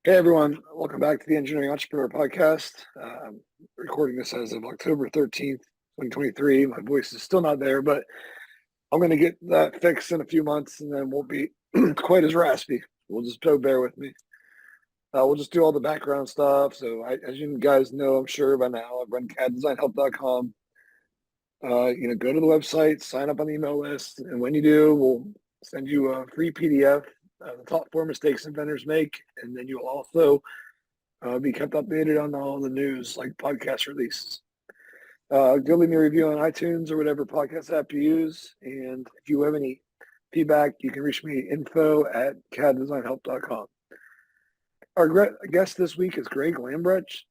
Hey everyone, welcome back to the Engineering Entrepreneur Podcast. I'm recording this as of October 13th, 2023. My voice is still not there, but I'm going to get that fixed in a few months and then won't be quite as raspy. Bear with me. We'll just do all the background stuff. As you guys know, I'm sure by now, I've run CADdesignhelp.com. Go to the website, sign up on the email list, and when you do, we'll send you a free PDF, the top 4 mistakes inventors make, and then you'll also be kept updated on all the news, like podcast releases. Go leave me a review on iTunes or whatever podcast app you use, and if you have any feedback, you can reach me info@CADdesignhelp.com. Our guest this week is Greg Lambrecht.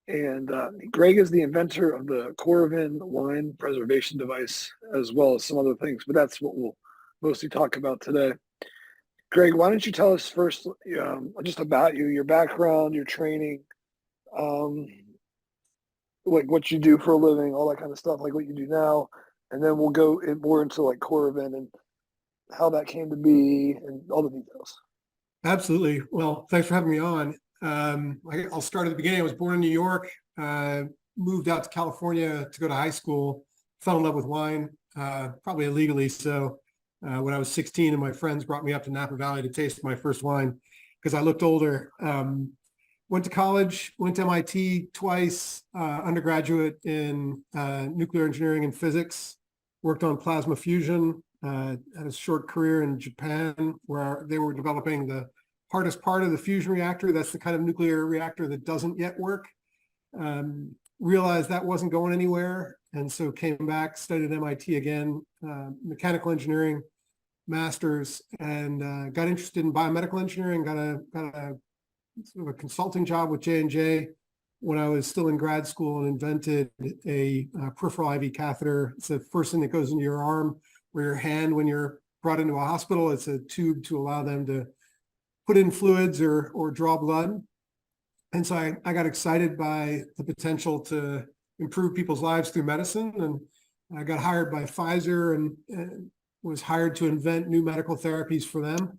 And Greg is the inventor of the Coravin wine preservation device, as well as some other things, but that's what we'll mostly talk about today. Greg, why don't you tell us first just about you, your background, your training, like what you do for a living, all that kind of stuff, like what you do now, and then we'll go more into like Coravin and how that came to be and all the details. Absolutely. Well, thanks for having me on. I'll start at the beginning. I was born in New York, moved out to California to go to high school, fell in love with wine, probably illegally. So when I was 16 and my friends brought me up to Napa Valley to taste my first wine because I looked older. Went to college, went to MIT twice, undergraduate in nuclear engineering and physics, worked on plasma fusion, had a short career in Japan where they were developing the hardest part of the fusion reactor. That's the kind of nuclear reactor that doesn't yet work. Realized that wasn't going anywhere. And so came back, studied at MIT again, mechanical engineering, master's, and got interested in biomedical engineering, got a sort of a consulting job with J&J when I was still in grad school and invented a peripheral IV catheter. It's the first thing that goes into your arm or your hand when you're brought into a hospital. It's a tube to allow them to put in fluids or draw blood. And so I got excited by the potential to improve people's lives through medicine. And I got hired by Pfizer and was hired to invent new medical therapies for them,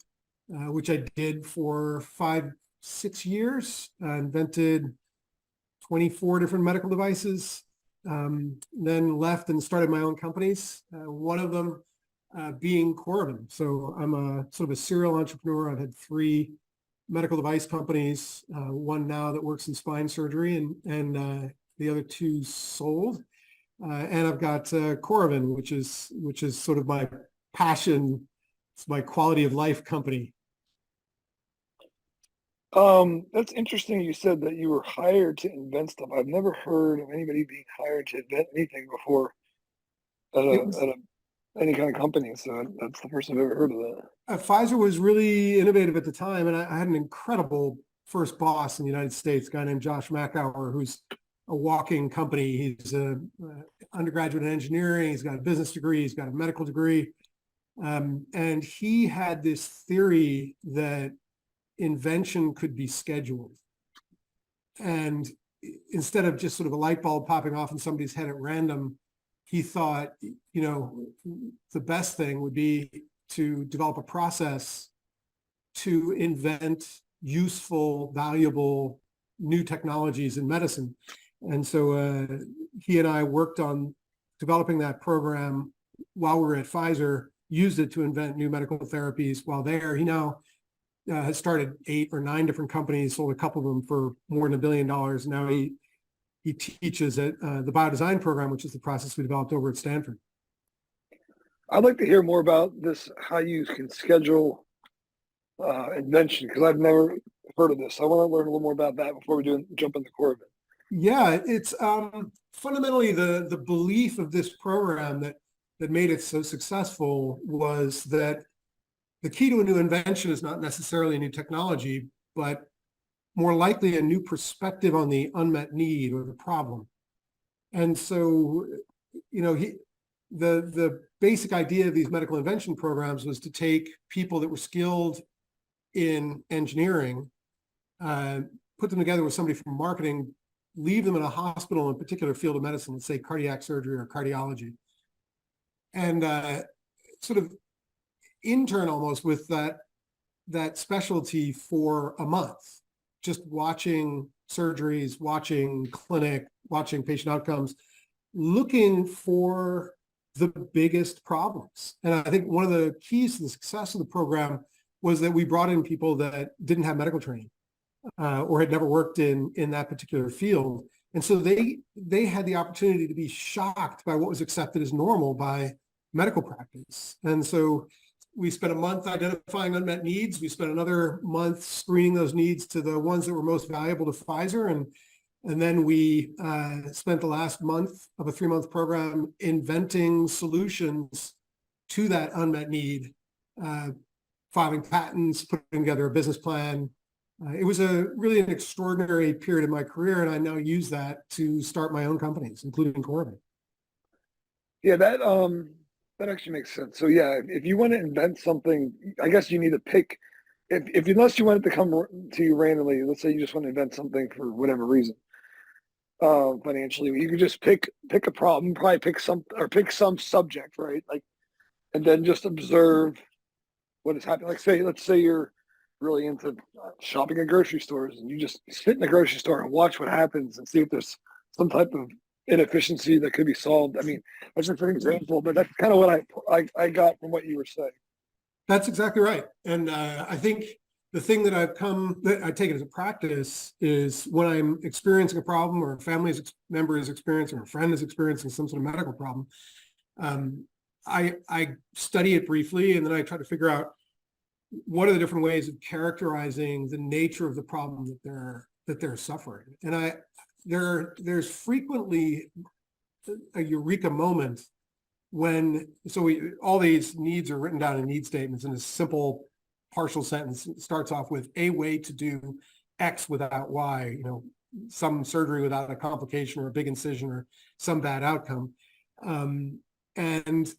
which I did for 5-6 years. I invented 24 different medical devices, then left and started my own companies. One of them being Coravin. So I'm a sort of a serial entrepreneur. I've had 3 medical device companies, one now that works in spine surgery, and the other 2 sold. And I've got Coravin, which is sort of my passion. It's my quality of life company. That's interesting. You said that you were hired to invent stuff. I've never heard of anybody being hired to invent anything before at any kind of company. So that's the first I've ever heard of that. Pfizer was really innovative at the time, and I had an incredible first boss in the United States, a guy named Josh Mackauer, who's a walking company. He's an undergraduate in engineering. He's got a business degree. He's got a medical degree. And he had this theory that invention could be scheduled. And instead of just sort of a light bulb popping off in somebody's head at random, he thought, the best thing would be to develop a process to invent useful, valuable new technologies in medicine. And so he and I worked on developing that program while we were at Pfizer, used it to invent new medical therapies while there. He now has started 8 or 9 different companies, sold a couple of them for more than $1 billion. Now he teaches at the biodesign program, which is the process we developed over at Stanford. I'd like to hear more about this, how you can schedule invention, because I've never heard of this. I want to learn a little more about that before we jump into Coravin. Yeah, it's fundamentally the belief of this program that made it so successful was that the key to a new invention is not necessarily a new technology, but more likely a new perspective on the unmet need or the problem. And so, the basic idea of these medical invention programs was to take people that were skilled in engineering, put them together with somebody from marketing, leave them in a hospital in a particular field of medicine, let's say cardiac surgery or cardiology, and sort of intern almost with that specialty for a month just watching surgeries, watching clinic, watching patient outcomes, looking for the biggest problems. And I think one of the keys to the success of the program was that we brought in people that didn't have medical training or had never worked in that particular field. And so they had the opportunity to be shocked by what was accepted as normal by medical practice. And so we spent a month identifying unmet needs. We spent another month screening those needs to the ones that were most valuable to Pfizer. And then we spent the last month of a 3-month program inventing solutions to that unmet need, filing patents, putting together a business plan. It was really an extraordinary period in my career, and I now use that to start my own companies, including Coravin. Yeah, that actually makes sense. So yeah, if you want to invent something, I guess you need to pick. If unless you want it to come to you randomly, let's say you just want to invent something for whatever reason, financially, you could just pick a problem, probably pick some subject, right? Like, and then just observe what is happening. Like, let's say you're really into shopping at grocery stores, and you just sit in the grocery store and watch what happens and see if there's some type of inefficiency that could be solved. I mean, that's just an example, but that's kind of what I got from what you were saying. That's exactly right. And I think the thing that I take it as a practice is when I'm experiencing a problem, or a family member is experiencing, or a friend is experiencing some sort of medical problem, I study it briefly, and then I try to figure out what are the different ways of characterizing the nature of the problem that they're suffering. And there's frequently a eureka moment when, all these needs are written down in need statements in a simple partial sentence. It starts off with a way to do X without Y, some surgery without a complication or a big incision or some bad outcome. And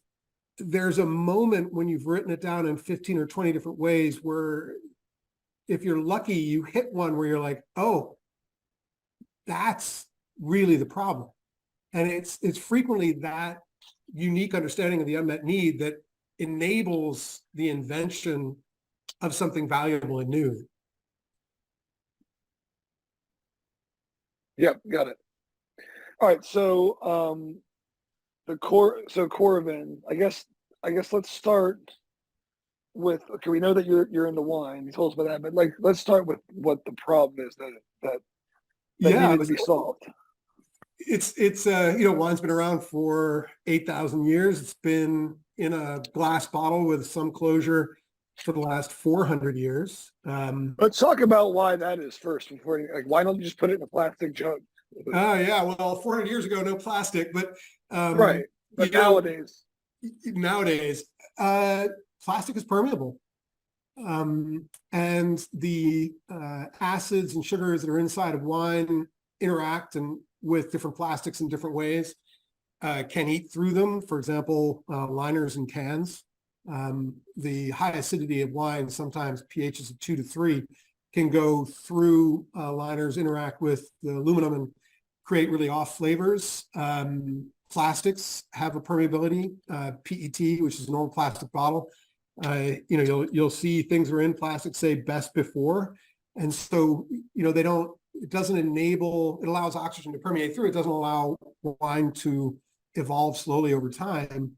there's a moment when you've written it down in 15 or 20 different ways where, if you're lucky, you hit one where you're like, oh, that's really the problem. And it's frequently that unique understanding of the unmet need that enables the invention of something valuable and new. Yep, got it. All right, so Coravin, I guess let's start with, okay, we know that you're into wine. You told us about that, but like, let's start with what the problem is that needed to be solved. It's wine's been around for 8,000 years. It's been in a glass bottle with some closure for the last 400 years. Let's talk about why that is first before why don't you just put it in a plastic jug? Oh yeah, well, 400 years ago, no plastic, but right. But nowadays, plastic is permeable. And the acids and sugars that are inside of wine interact with different plastics in different ways, can eat through them. For example, liners and cans. The high acidity of wine, sometimes pHs of 2 to 3, can go through liners, interact with the aluminum, and create really off flavors. Plastics have a permeability. PET, which is a normal plastic bottle, you'll see things are in plastic say best before, and so it doesn't enable. It allows oxygen to permeate through. It doesn't allow wine to evolve slowly over time.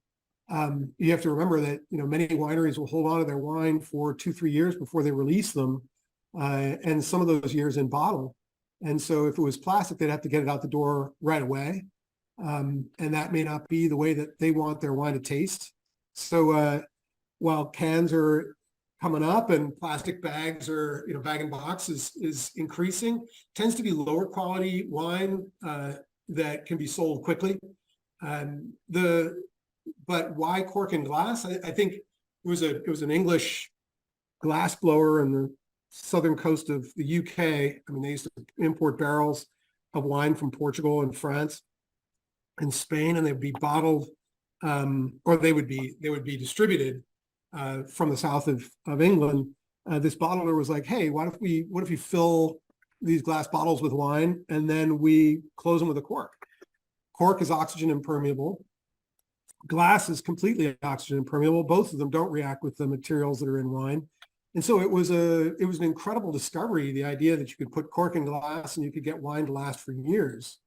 You have to remember that many wineries will hold on to their wine for 2-3 years before they release them, and some of those years in bottle. And so if it was plastic, they'd have to get it out the door right away, and that may not be the way that they want their wine to taste. So while cans are coming up and plastic bags are, bag and box is increasing, tends to be lower quality wine that can be sold quickly. But why cork and glass? I think it was an English glass blower in the southern coast of the UK. I mean, they used to import barrels of wine from Portugal and France and Spain, and they'd be bottled, or they would be distributed from the south of England. This bottler was like, hey, what if we fill these glass bottles with wine and then we close them with a cork? Cork is oxygen impermeable. Glass is completely oxygen impermeable. Both of them don't react with the materials that are in wine. And so it was an incredible discovery, the idea that you could put cork in glass and you could get wine to last for years.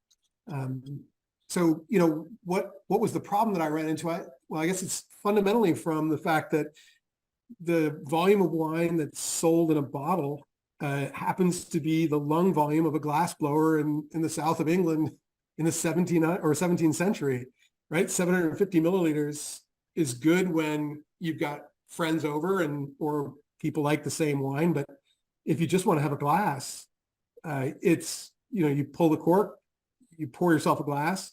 So, what was the problem that I ran into? Well, I guess it's fundamentally from the fact that the volume of wine that's sold in a bottle happens to be the lung volume of a glass blower in the south of England in the 17th century, right? 750 milliliters is good when you've got friends over or people like the same wine. But if you just want to have a glass, it's, you pull the cork, you pour yourself a glass,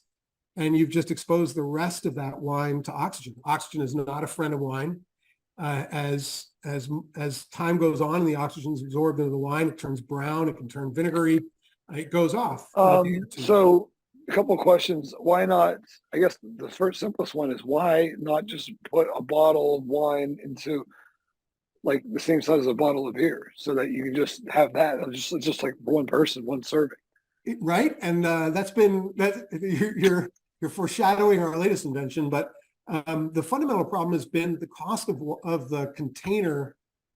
and you've just exposed the rest of that wine to oxygen. Oxygen is not a friend of wine. As time goes on and the oxygen is absorbed into the wine, it turns brown, it can turn vinegary, it goes off. So a couple of questions. Why not? I guess the first simplest one is why not just put a bottle of wine into like the same size as a bottle of beer so that you can just have that. It's just like one person, one serving. Right. And you're foreshadowing our latest invention, but the fundamental problem has been the cost of the container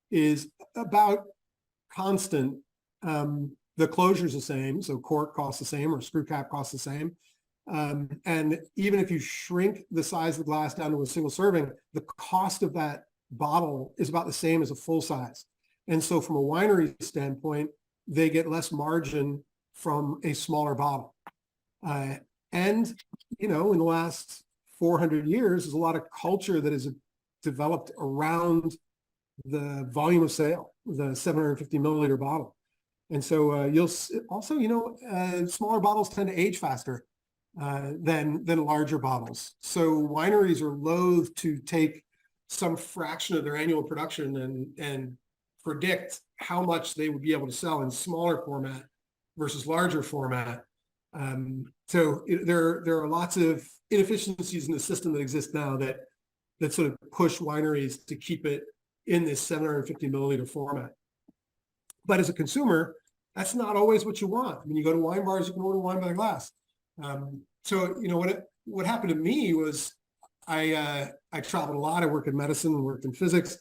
is about constant. The closure is the same, so cork costs the same or screw cap costs the same. And even if you shrink the size of the glass down to a single serving, the cost of that bottle is about the same as a full size. And so from a winery standpoint, they get less margin from a smaller bottle. And, in the last 400 years, there's a lot of culture that has developed around the volume of sale, the 750 milliliter bottle. And so you'll also, smaller bottles tend to age faster than larger bottles. So wineries are loath to take some fraction of their annual production and predict how much they would be able to sell in smaller format versus larger format. So there are lots of inefficiencies in the system that exist now that sort of push wineries to keep it in this 750 milliliter format. But as a consumer, that's not always what you want. When you go to wine bars, you can order wine by the glass. So what happened to me was I traveled a lot. I worked in medicine and worked in physics.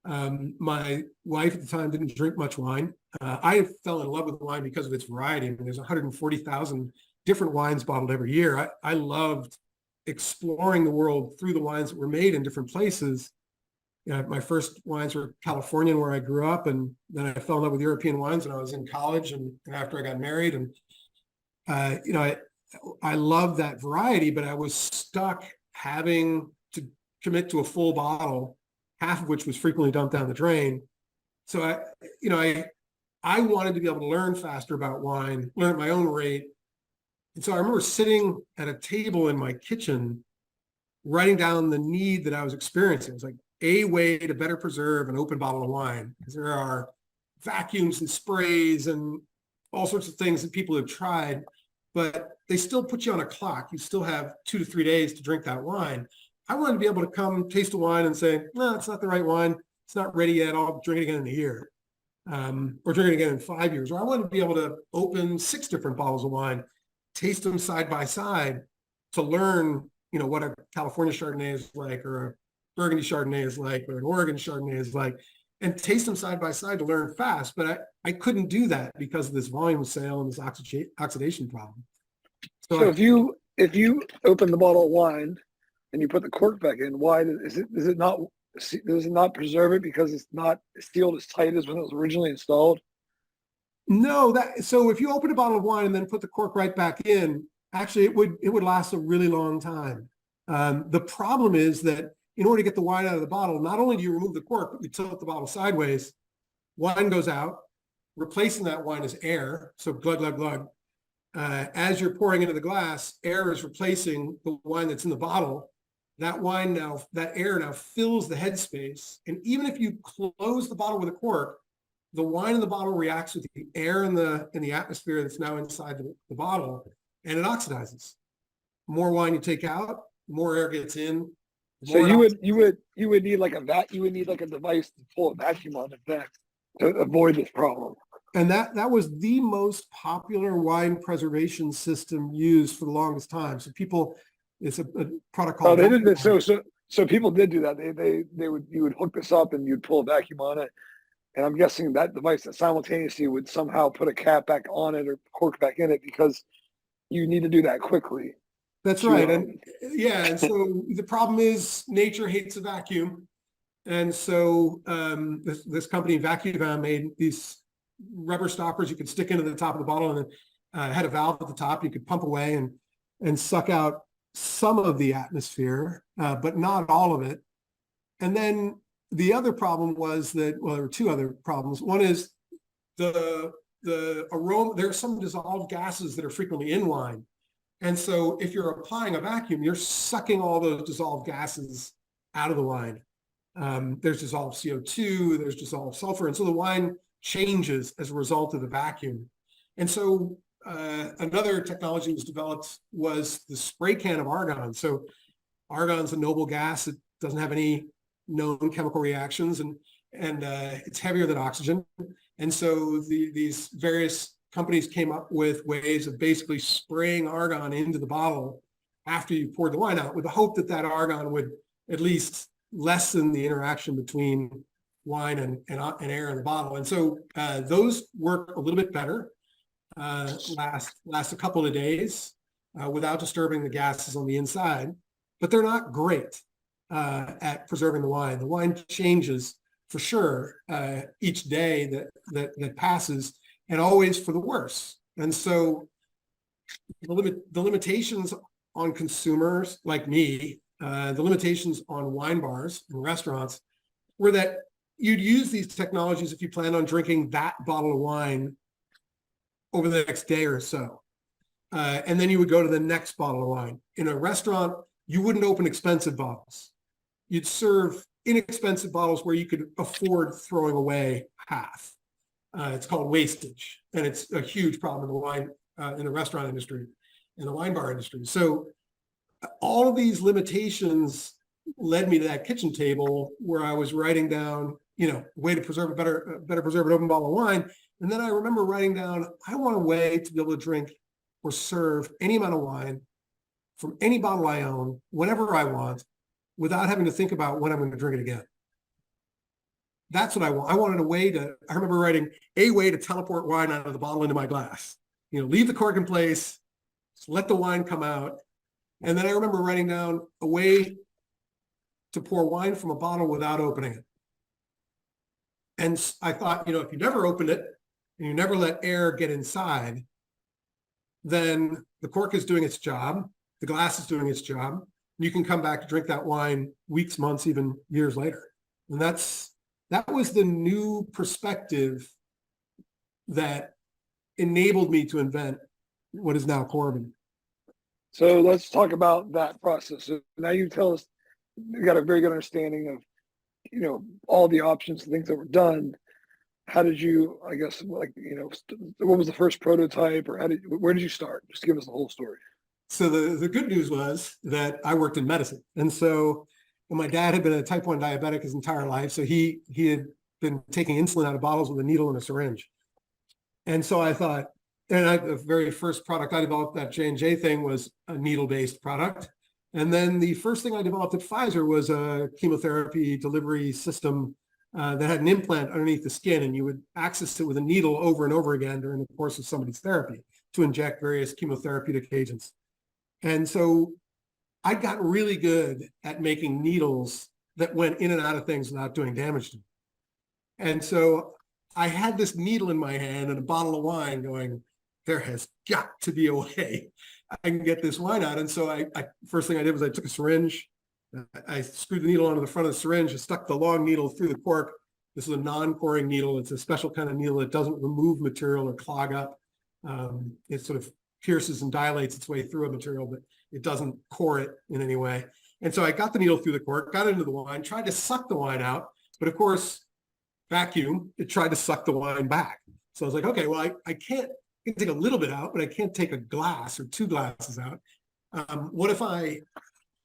My wife at the time didn't drink much wine. I fell in love with wine because of its variety. I mean, there's 140,000 different wines bottled every year. I loved exploring the world through the wines that were made in different places. My first wines were Californian, where I grew up, and then I fell in love with European wines when I was in college and after I got married. And I loved that variety, but I was stuck having to commit to a full bottle, half of which was frequently dumped down the drain. So I wanted to be able to learn faster about wine, learn at my own rate. And so I remember sitting at a table in my kitchen, writing down the need that I was experiencing. It was like a way to better preserve an open bottle of wine, because there are vacuums and sprays and all sorts of things that people have tried, but they still put you on a clock. You still have 2 to 3 days to drink that wine. I wanted to be able to come taste a wine and say, no, it's not the right wine. It's not ready yet. I'll drink it again in a year, or drink it again in 5 years. Or I wanted to be able to open 6 different bottles of wine, taste them side by side to learn, what a California Chardonnay is like, or a Burgundy Chardonnay is like, or an Oregon Chardonnay is like, and taste them side by side to learn fast. But I couldn't do that because of this volume of sale and this oxidation problem. So if you open the bottle of wine and you put the cork back in, why does it not preserve it because it's not sealed as tight as when it was originally installed? No, so if you open a bottle of wine and then put the cork right back in, actually it would last a really long time. The problem is that in order to get the wine out of the bottle, not only do you remove the cork, but you tilt the bottle sideways, wine goes out. Replacing that wine is air, so glug, glug, glug. As you're pouring into the glass, air is replacing the wine that's in the bottle. That air now fills the headspace. And even if you close the bottle with a cork, the wine in the bottle reacts with the air in the atmosphere that's now inside the bottle, and it oxidizes. The more wine you take out, the more air gets in. So you would need like a device to pull a vacuum on it back to avoid this problem. And that was the most popular wine preservation system used for the longest time. So it's a product called. Oh, they did this. So people did do that. You would hook this up and you'd pull a vacuum on it, And I'm guessing that device that simultaneously would somehow put a cap back on it or cork back in it, because you need to do that quickly. That's right. And yeah, and so the problem is nature hates a vacuum. And so this company, Vacuum, made these rubber stoppers you could stick into the top of the bottle, and then had a valve at the top. You could pump away and suck out some of the atmosphere, but not all of it. And then the other problem was that, well, there were two other problems. One is the aroma. There are some dissolved gases that are frequently in wine. And so if you're applying a vacuum, you're sucking all those dissolved gases out of the wine. There's dissolved CO2, there's dissolved sulfur. And so the wine changes as a result of the vacuum. And so another technology that was developed was the spray can of argon. So argon's a noble gas. It doesn't have any known chemical reactions, and it's heavier than oxygen. And so these various companies came up with ways of basically spraying argon into the bottle after you poured the wine out, with the hope that that argon would at least lessen the interaction between wine and air in the bottle. And so those work a little bit better, last a couple of days without disturbing the gases on the inside, but they're not great at preserving the wine. The wine changes for sure each day that passes, and always for the worse. And so the limitations on consumers like me, the limitations on wine bars and restaurants, were that you'd use these technologies if you plan on drinking that bottle of wine over the next day or so. And then you would go to the next bottle of wine. In a restaurant, you wouldn't open expensive bottles. You'd serve inexpensive bottles where you could afford throwing away half. It's called wastage, and it's a huge problem in the wine, in the restaurant industry, in the wine bar industry. So all of these limitations led me to that kitchen table where I was writing down, way to preserve better preserve an open bottle of wine. And then I remember writing down, I want a way to be able to drink or serve any amount of wine from any bottle I own, whenever I want, without having to think about when I'm going to drink it again. That's what I want. I wanted I remember writing a way to teleport wine out of the bottle into my glass. Leave the cork in place, let the wine come out. And then I remember writing down a way to pour wine from a bottle without opening it. And I thought, if you never open it and you never let air get inside, then the cork is doing its job, the glass is doing its job, and you can come back to drink that wine weeks, months, even years later. And that was the new perspective that enabled me to invent what is now Coravin. So let's talk about that process. So now you tell us, you got a very good understanding of, all the options and things that were done. How did you, I guess, what was the first prototype, or where did you start? Just give us the whole story. So the good news was that I worked in medicine. And so my dad had been a type 1 diabetic his entire life. So he had been taking insulin out of bottles with a needle and a syringe. And so I thought, the very first product I developed, that J&J thing, was a needle-based product. And then the first thing I developed at Pfizer was a chemotherapy delivery system that had an implant underneath the skin, and you would access it with a needle over and over again during the course of somebody's therapy to inject various chemotherapeutic agents. And so I got really good at making needles that went in and out of things without doing damage to them. And so I had this needle in my hand and a bottle of wine going, there has got to be a way I can get this wine out. And so I first thing I did was I took a syringe, I screwed the needle onto the front of the syringe, and stuck the long needle through the cork. This is a non-coring needle. It's a special kind of needle that doesn't remove material or clog up. It sort of pierces and dilates its way through a material, but it doesn't core it in any way. And so I got the needle through the cork, got into the wine, tried to suck the wine out, but of course, vacuum, it tried to suck the wine back. So I was like, okay, well, I can take a little bit out, but I can't take a glass or two glasses out. What if I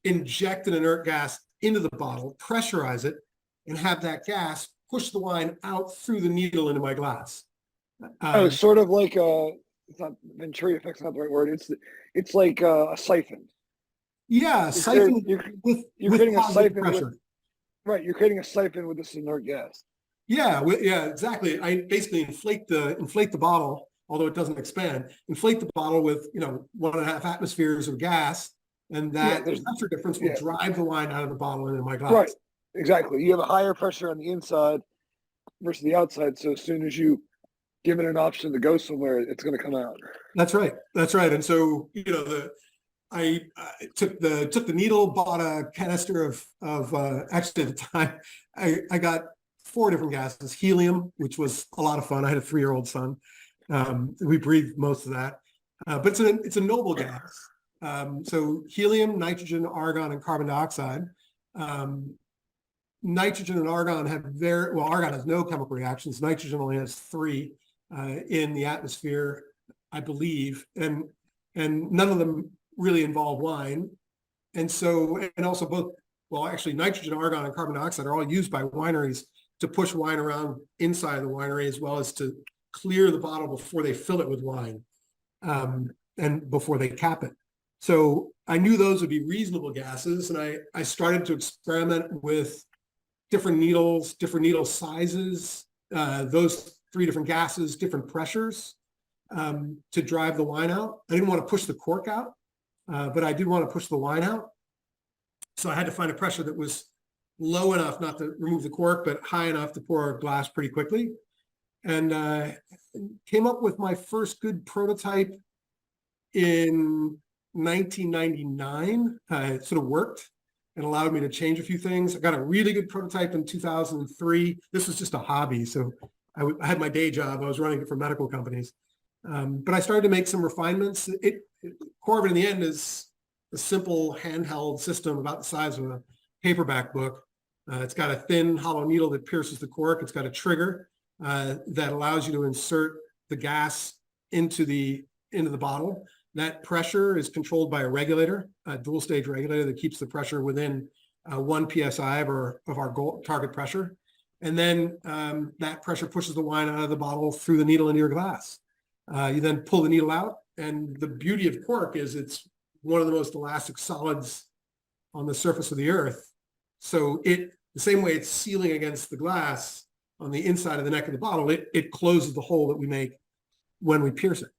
inject an inert gas into the bottle, pressurize it, and have that gas push the wine out through the needle into my glass? Sort of like it's not Venturi effect's not the right word. It's like a siphon. Yeah, siphon. You're creating a siphon pressure. right, you're creating a siphon with this inert gas. Yeah, yeah, exactly. I basically inflate the bottle, although it doesn't expand. Inflate the bottle with 1.5 atmospheres of gas, and Yeah, that there's pressure difference will yeah, drive the wine out of the bottle into my right. glass. Exactly. You have a higher pressure on the inside versus the outside. So as soon as you give it an option to go somewhere, it's going to come out. That's right. That's right. And so I took the needle, bought a canister of actually at the time I got 4 different gases. Helium, which was a lot of fun. I had a 3-year-old son. We breathed most of that, but it's a noble gas. So helium, nitrogen, argon, and carbon dioxide. Nitrogen and argon have argon has no chemical reactions. Nitrogen only has 3 in the atmosphere, I believe, and none of them really involve wine. And also actually nitrogen, argon, and carbon dioxide are all used by wineries to push wine around inside the winery, as well as to clear the bottle before they fill it with wine, and before they cap it. So I knew those would be reasonable gases, and I started to experiment with different needles, different needle sizes, those 3 different gases, different pressures, to drive the wine out. I didn't want to push the cork out, but I did want to push the wine out. So I had to find a pressure that was low enough not to remove the cork, but high enough to pour a glass pretty quickly. And came up with my first good prototype in 1999. It sort of worked and allowed me to change a few things. I got a really good prototype in 2003. This was just a hobby. So I had my day job. I was running it for medical companies. But I started to make some refinements. Coravin in the end is a simple handheld system about the size of a paperback book. It's got a thin hollow needle that pierces the cork. It's got a trigger that allows you to insert the gas into the bottle. That pressure is controlled by a regulator, a dual stage regulator that keeps the pressure within 1 psi of our goal, target pressure. And then that pressure pushes the wine out of the bottle through the needle into your glass. You then pull the needle out, and the beauty of cork is it's one of the most elastic solids on the surface of the earth. So the same way it's sealing against the glass on the inside of the neck of the bottle, it closes the hole that we make when we pierce it.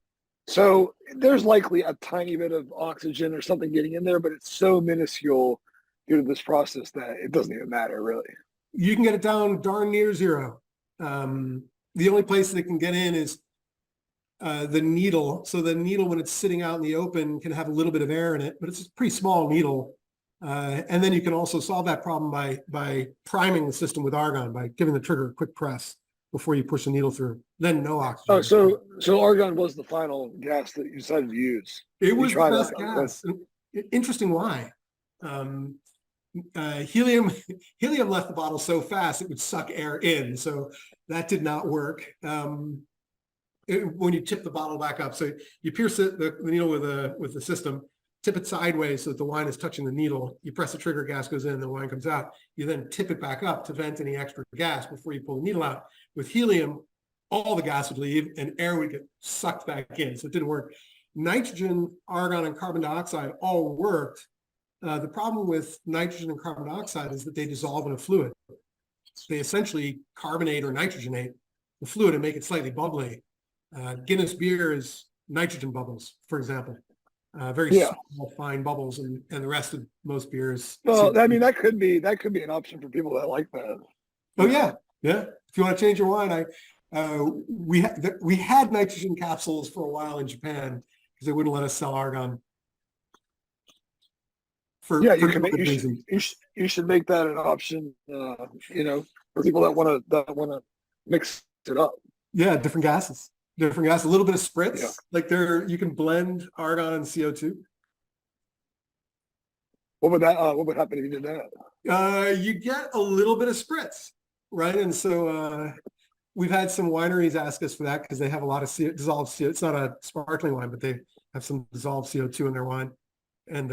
So there's likely a tiny bit of oxygen or something getting in there, but it's so minuscule due to this process that it doesn't even matter, really. You can get it down darn near 0. The only place that it can get in is the needle. So the needle, when it's sitting out in the open, can have a little bit of air in it, but it's a pretty small needle. And then you can also solve that problem by priming the system with argon, by giving the trigger a quick press before you push the needle through. Then no oxygen. Oh, so argon was the final gas that you decided to use. It was the best gas. Interesting why. Helium left the bottle so fast it would suck air in, so that did not work. When you tip the bottle back up, so you pierce the needle with the system, tip it sideways so that the wine is touching the needle. You press the trigger, gas goes in, the wine comes out. You then tip it back up to vent any extra gas before you pull the needle out. With helium, all the gas would leave and air would get sucked back in, so it didn't work. Nitrogen, argon, and carbon dioxide all worked. The problem with nitrogen and carbon dioxide is that they dissolve in a fluid. They essentially carbonate or nitrogenate the fluid and make it slightly bubbly. Guinness beer is nitrogen bubbles, for example. Very small, fine bubbles, and the rest of most beers. Well, I mean, that could be an option for people that like that. Oh yeah. If you want to change your wine, we had nitrogen capsules for a while in Japan because they wouldn't let us sell argon. You should make that an option. For people that want to mix it up. Yeah, different gases, a little bit of spritz. Yeah. Like you can blend argon and CO2. What would happen if you did that? You get a little bit of spritz, right? And so we've had some wineries ask us for that because they have a lot of dissolved CO2. It's not a sparkling wine, but they have some dissolved CO2 in their wine, and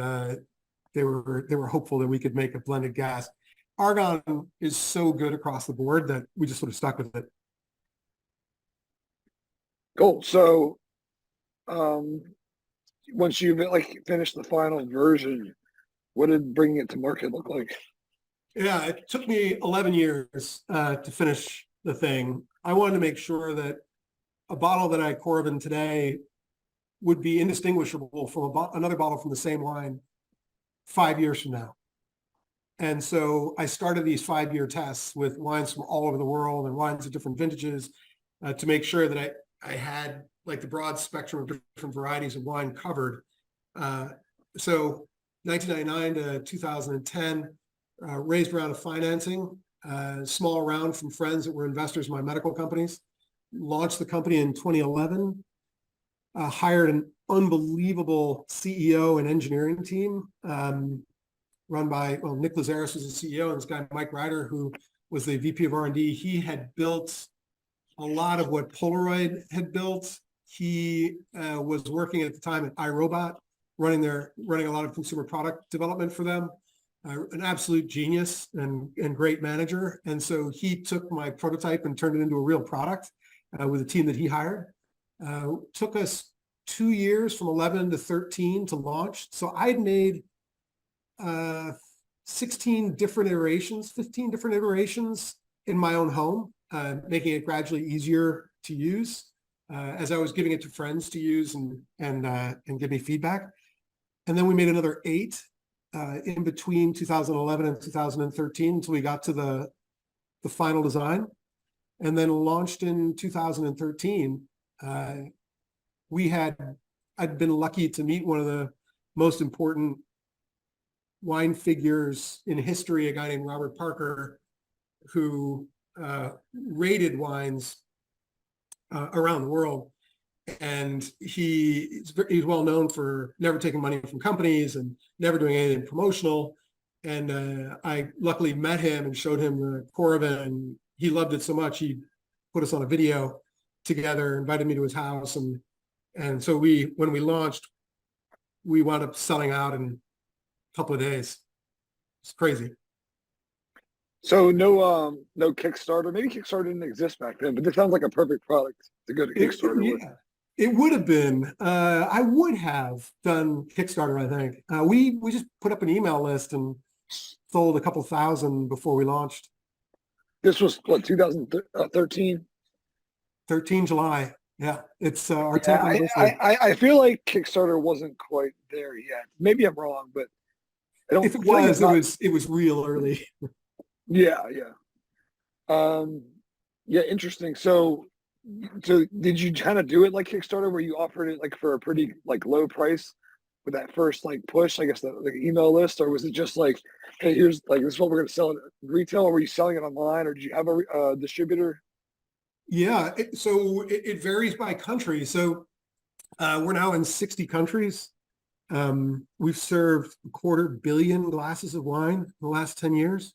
they were hopeful that we could make a blended gas. Argon is so good across the board that we just sort of stuck with it. Cool. So once you finished the final version, what did bringing it to market look like? Yeah, it took me 11 years to finish the thing, I wanted to make sure that a bottle that I Coravin today would be indistinguishable from another bottle from the same wine 5 years from now. And so I started these 5-year tests with wines from all over the world and wines of different vintages to make sure that I had like the broad spectrum of different varieties of wine covered. So 1999 to 2010, raised a round of financing, small round from friends that were investors in my medical companies, launched the company in 2011, hired an unbelievable CEO and engineering team run by, well, Nick Lazaris was the CEO, and this guy, Mike Ryder, who was the VP of R&D. He had built a lot of what Polaroid had built. He was working at the time at iRobot, running a lot of consumer product development for them. An absolute genius and great manager. And so he took my prototype and turned it into a real product with a team that he hired. Took us 2 years from 11 to 13 to launch. So I'd made 16 different iterations, 15 different iterations in my own home, making it gradually easier to use as I was giving it to friends to use and give me feedback. And then we made another 8 in between 2011 and 2013 until we got to the final design, and then launched in 2013. I'd been lucky to meet one of the most important wine figures in history, a guy named Robert Parker, who rated wines around the world. And he's well known for never taking money from companies and never doing anything promotional. And I luckily met him and showed him the Coravin, and he loved it so much he put us on a video together, invited me to his house, and so when we launched, we wound up selling out in a couple of days. It's crazy. So no Kickstarter. Maybe Kickstarter didn't exist back then, but this sounds like a perfect product to go to Kickstarter with. It would have been. I would have done Kickstarter, I think. We just put up an email list and sold a couple thousand before we launched. This was what, 2013? 13 July. Yeah, it's our 10th anniversary. I feel like Kickstarter wasn't quite there yet. Maybe I'm wrong, but I don't. If it was, it was real early. Yeah. Yeah, interesting. So did you kind of do it like Kickstarter, where you offered it like for a pretty like low price with that first like push, I guess, the email list, or was it just like, hey, here's like, this is what we're going to sell it retail, or were you selling it online, or did you have a distributor? Yeah, it varies by country. So we're now in 60 countries. We've served 250 million glasses of wine in the last 10 years,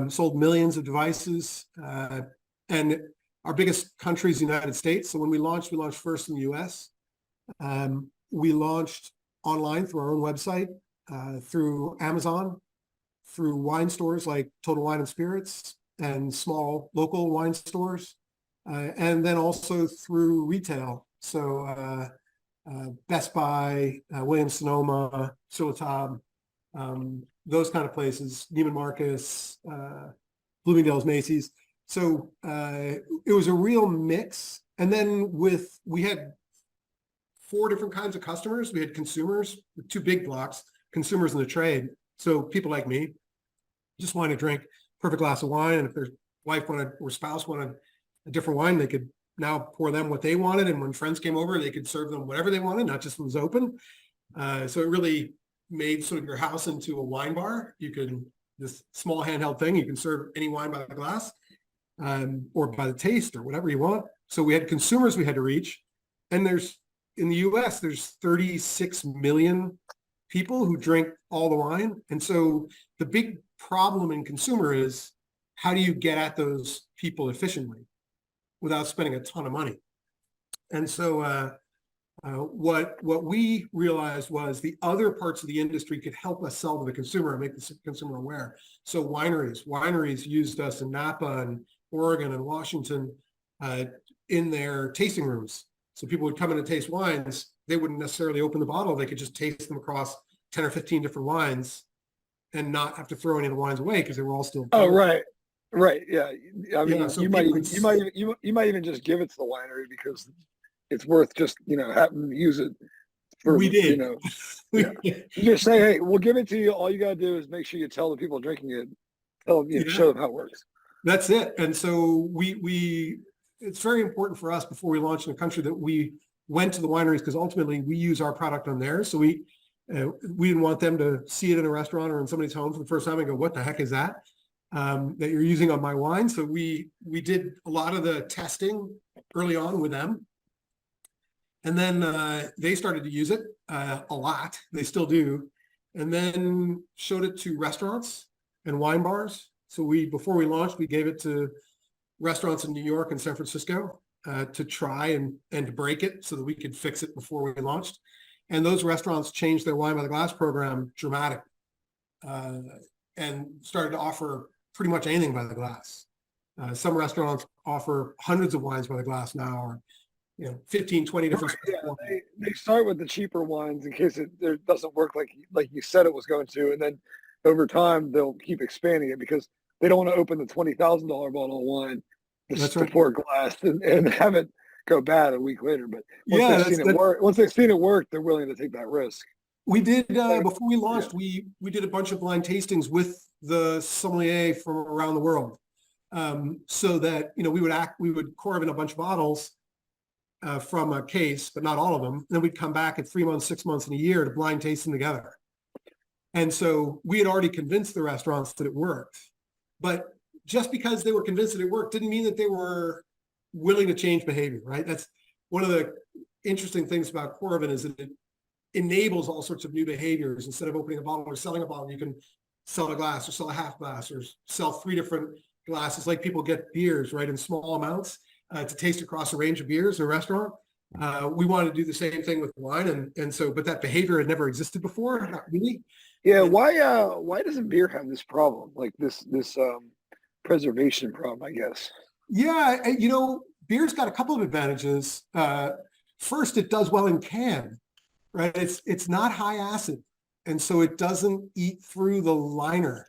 sold millions of devices, and our biggest country is the United States. So when we launched first in the US. We launched online through our own website, through Amazon, through wine stores like Total Wine and Spirits and small local wine stores, and then also through retail. So Best Buy, Williams-Sonoma, Sur La Table, those kind of places, Neiman Marcus, Bloomingdale's, Macy's. So it was a real mix. And then we had 4 different kinds of customers. We had consumers, 2 big blocks, consumers in the trade. So people like me just wanted to drink a perfect glass of wine. And if their wife wanted or spouse wanted a different wine, they could now pour them what they wanted. And when friends came over, they could serve them whatever they wanted, not just what was open. So it really made sort of your house into a wine bar. This small handheld thing, you can serve any wine by the glass, or by the taste, or whatever you want. So we had consumers we had to reach. And in the US, there's 36 million people who drink all the wine. And so the big problem in consumer is, how do you get at those people efficiently without spending a ton of money? And so what we realized was the other parts of the industry could help us sell to the consumer and make the consumer aware. So wineries used us in Napa and Oregon and Washington in their tasting rooms. So people would come in and taste wines. They wouldn't necessarily open the bottle. They could just taste them across 10 or 15 different wines and not have to throw any of the wines away because they were all still Oh, right. Right. Yeah. I Yeah, mean, so people can, you might even just give it to the winery because it's worth just, having them use it for, we did. yeah. You just say, hey, we'll give it to you. All you got to do is make sure you tell the people drinking it, tell them, Yeah, show them how it works. that's it. And so it's very important for us before we launch in the country that we went to the wineries, because ultimately we use our product on theirs. So we didn't want them to see it in a restaurant or in somebody's home for the first time and go, what the heck is that? That you're using on my wine. So we did a lot of the testing early on with them. And then they started to use it a lot. They still do. And then showed it to restaurants and wine bars. So before we launched, we gave it to restaurants in New York and San Francisco to try and to break it so that we could fix it before we launched. And those restaurants changed their wine by the glass program dramatically and started to offer pretty much anything by the glass. Some restaurants offer hundreds of wines by the glass now, or 15, 20 different. Yeah, they start with the cheaper wines in case it doesn't work like you said it was going to, and then over time they'll keep expanding it because they don't want to open the $20,000 bottle of wine to pour glass and have it go bad a week later. But once they've seen it work, they're willing to take that risk. We did before we launched. We did a bunch of blind tastings with the sommelier from around the world, so that we would Coravin a bunch of bottles from a case, but not all of them. And then we'd come back at 3 months, 6 months, and a year to blind taste them together. And so we had already convinced the restaurants that it worked, but just because they were convinced that it worked didn't mean that they were willing to change behavior, right? That's one of the interesting things about Coravin, is that it enables all sorts of new behaviors. Instead of opening a bottle or selling a bottle, you can sell a glass or sell a half glass or sell 3 different glasses, like people get beers, right, in small amounts to taste across a range of beers in a restaurant. We wanted to do the same thing with wine, and so, but that behavior had never existed before, not really. Yeah, why doesn't beer have this problem, like this preservation problem, I guess? Yeah, beer's got a couple of advantages. First, it does well in can, right? It's not high acid, and so it doesn't eat through the liner.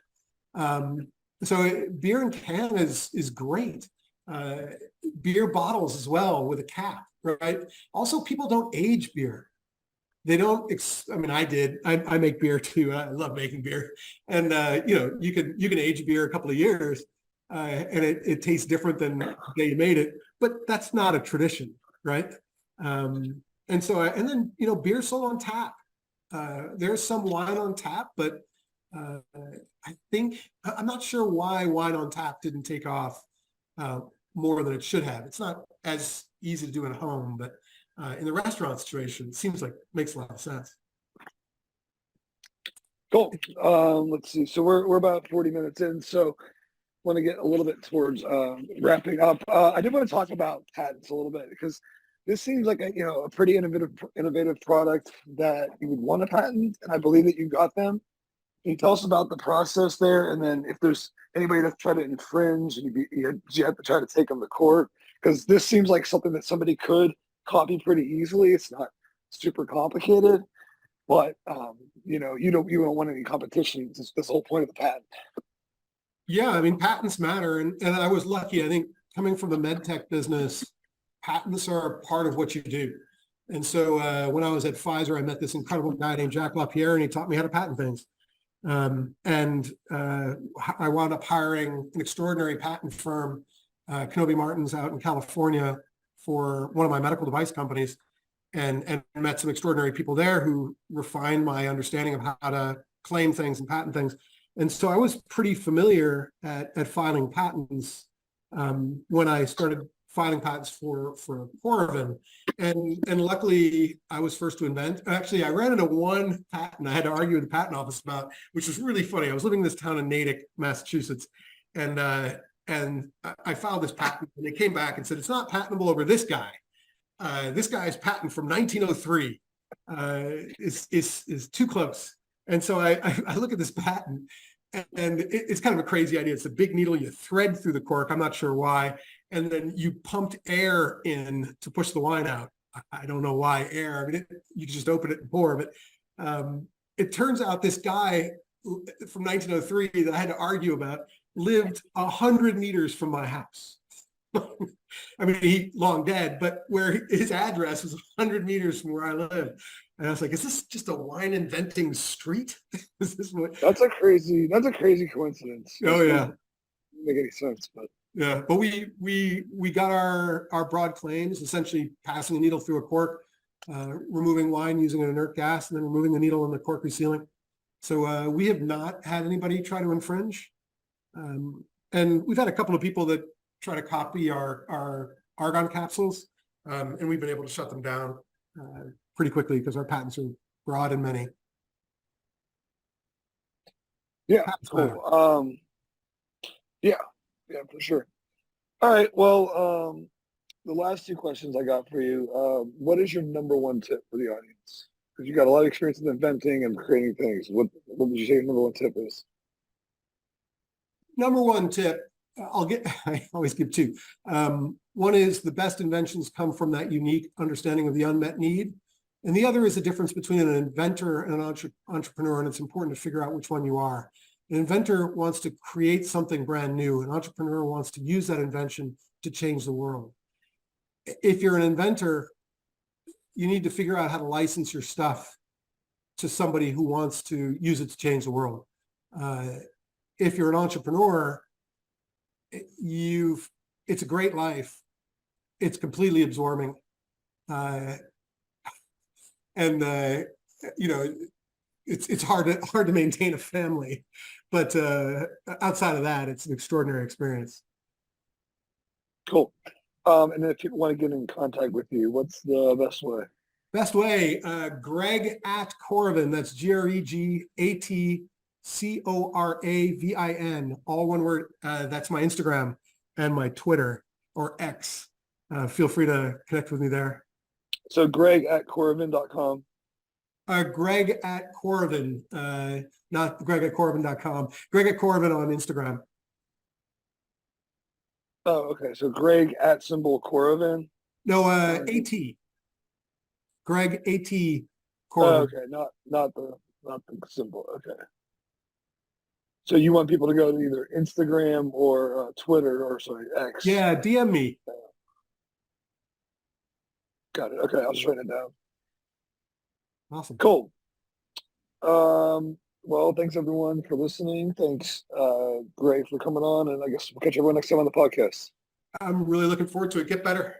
So beer in can is great. Beer bottles as well with a cap, right? Also, people don't age beer. They don't. I did. I make beer too. I love making beer, and you can age beer a couple of years, and it tastes different than the day you made it. But that's not a tradition, right? And then beer's sold on tap. There's some wine on tap, but I think I'm not sure why wine on tap didn't take off more than it should have. It's not as easy to do at home, but in the restaurant situation, it seems like it makes a lot of sense. Cool. Let's see. So we're about 40 minutes in. So want to get a little bit towards wrapping up. I did want to talk about patents a little bit, because this seems like a pretty innovative product that you would want to patent, and I believe that you got them. Can you tell us about the process there, and then if there's anybody that's trying to infringe, and you have to try to take them to court? Because this seems like something that somebody could copy pretty easily. It's not super complicated, but you don't want any competition. It's the whole point of the patent. Yeah, patents matter, and I was lucky. I think coming from the med tech business, patents are a part of what you do. And so when I was at Pfizer, I met this incredible guy named Jacques Lapierre, and he taught me how to patent things. I wound up hiring an extraordinary patent firm, Kenobi Martins, out in California, for one of my medical device companies, and met some extraordinary people there who refined my understanding of how to claim things and patent things. And so I was pretty familiar at filing patents when I started filing patents for Coravin. And luckily, I was first to invent. Actually, I ran into one patent I had to argue with the patent office about, which was really funny. I was living in this town in Natick, Massachusetts, and I filed this patent, and they came back and said, it's not patentable over this guy. This guy's patent from 1903 is too close. And so I look at this patent, and it's kind of a crazy idea. It's a big needle. You thread through the cork. I'm not sure why. And then you pumped air in to push the wine out. I don't know why air. You can just open it and pour. But it turns out this guy from 1903 that I had to argue about lived 100 meters from my house. I mean, he long dead, but where his address was 100 meters from where I live. And I was like, is this just a wine inventing street? Is this what? That's a crazy coincidence. Oh, yeah. Doesn't make any sense, but yeah. But we got our broad claims, essentially passing a needle through a cork, removing wine using an inert gas, and then removing the needle in the cork resealing. So we have not had anybody try to infringe. And we've had a couple of people that try to copy our argon capsules, and we've been able to shut them down pretty quickly because our patents are broad and many. yeah, cool. Yeah, for sure. All right. Well, the last two questions I got for you. What is your number one tip for the audience? Because you got a lot of experience in inventing and creating things. What would you say your number one tip is? Number one tip, I always give two. One is the best inventions come from that unique understanding of the unmet need. And the other is the difference between an inventor and an entrepreneur. And it's important to figure out which one you are. An inventor wants to create something brand new. An entrepreneur wants to use that invention to change the world. If you're an inventor, you need to figure out how to license your stuff to somebody who wants to use it to change the world. If you're an entrepreneur, it's a great life. It's completely absorbing. It's hard to maintain a family, but outside of that, it's an extraordinary experience. Cool. And then if people want to get in contact with you, what's the best way? Best way, Greg at Coravin. That's GREGATCORAVIN, all one word. That's my Instagram and my Twitter or X. Feel free to connect with me there. So Greg at Coravin.com. Greg at Coravin, not Greg at Coravin.com. Greg at Coravin on Instagram. Oh, okay. So Greg at symbol Coravin. No, AT. Greg AT Coravin. Oh, okay, not the symbol. Okay. So you want people to go to either Instagram or Twitter or X? Yeah, DM me. Got it. Okay, I'll just write it down. Awesome. Cool. Well, thanks everyone for listening. Thanks, Greg, for coming on, and I guess we'll catch everyone next time on the podcast. I'm really looking forward to it. Get better.